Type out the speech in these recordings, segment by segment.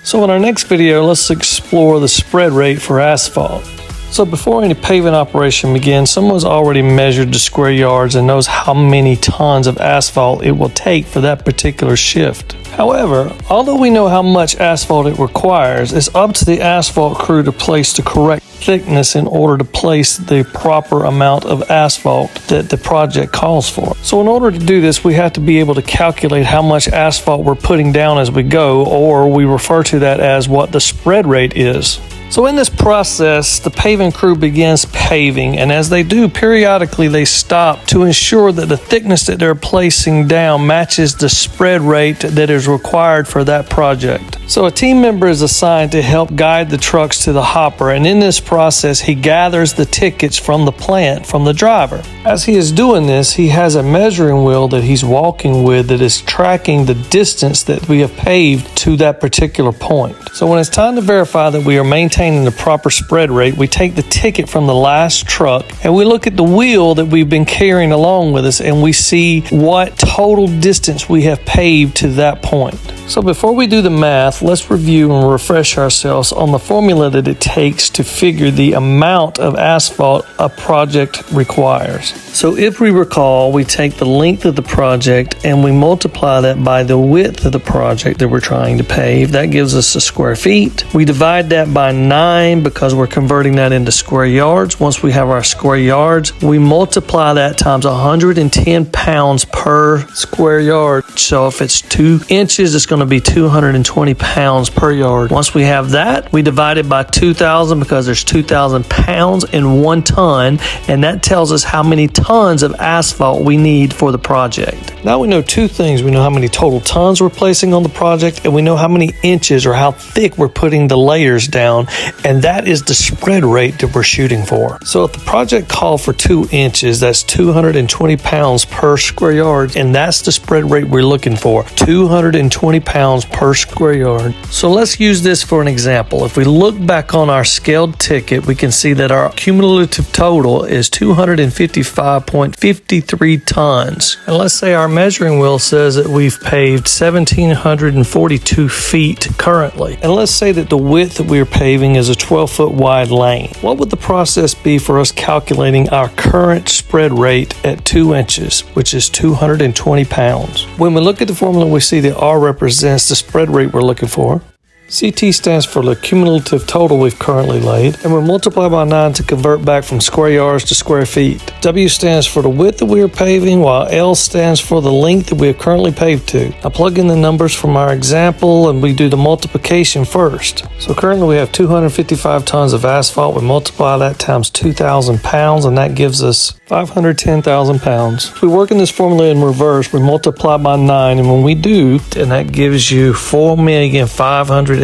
So in our next video, let's explore the spread rate for asphalt. So before any paving operation begins, someone's already measured the square yards and knows how many tons of asphalt it will take for that particular shift. However, although we know how much asphalt it requires, it's up to the asphalt crew to place the correct thickness in order to place the proper amount of asphalt that the project calls for. So in order to do this, we have to be able to calculate how much asphalt we're putting down as we go, or we refer to that as what the spread rate is. So in this process, the paving crew begins paving, and as they do, periodically they stop to ensure that the thickness that they're placing down matches the spread rate that is required for that project. So a team member is assigned to help guide the trucks to the hopper, and in this process, he gathers the tickets from the plant from the driver. As he is doing this, he has a measuring wheel that he's walking with that is tracking the distance that we have paved to that particular point. So when it's time to verify that we are maintaining the proper spread rate, we take the ticket from the last truck and we look at the wheel that we've been carrying along with us, and we see what total distance we have paved to that point. So before we do the math, let's review and refresh ourselves on the formula that it takes to figure the amount of asphalt a project requires. So if we recall, we take the length of the project and we multiply that by the width of the project that we're trying to pave. That gives us the square feet. We divide that by 9 because we're converting that into square yards. Once we have our square yards, we multiply that times 110 pounds per square yard. So if it's 2 inches, it's going to be 220 pounds per yard. Once we have that, we divide it by 2,000 because there's 2,000 pounds in 1 ton, and that tells us how many tons of asphalt we need for the project. Now we know 2 things. We know how many total tons we're placing on the project, and we know how many inches or how thick we're putting the layers down, and that is the spread rate that we're shooting for. So if the project called for 2 inches, that's 220 pounds per square yard, and that's the spread rate we're looking for, 220 pounds per square yard. So let's use this for an example. If we look back on our scaled ticket, we can see that our cumulative total is 255.53 tons. And let's say our measuring wheel says that we've paved 1,742 feet currently. And let's say that the width that we're paving is a 12-foot wide lane. What would the process be for us calculating our current spread rate at 2 inches, which is 220 pounds? When we look at the formula, we see that R represents the spread rate we're looking for. CT stands for the cumulative total we've currently laid, and we multiply by 9 to convert back from square yards to square feet. W stands for the width that we are paving, while L stands for the length that we have currently paved to. I plug in the numbers from our example and we do the multiplication first. So currently we have 255 tons of asphalt. We multiply that times 2,000 pounds, and that gives us 510,000 pounds. If we work in this formula in reverse, we multiply by 9, and when we do, and that gives you 4,590,000.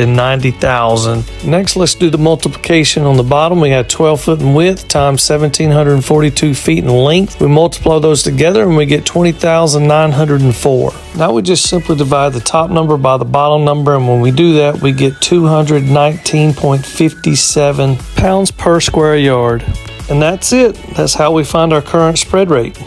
Next, let's do the multiplication on the bottom. We had 12 foot in width times 1,742 feet in length. We multiply those together and we get 20,904. Now we just simply divide the top number by the bottom number, and when we do that, we get 219.57 pounds per square yard. And that's it. That's how we find our current spread rate.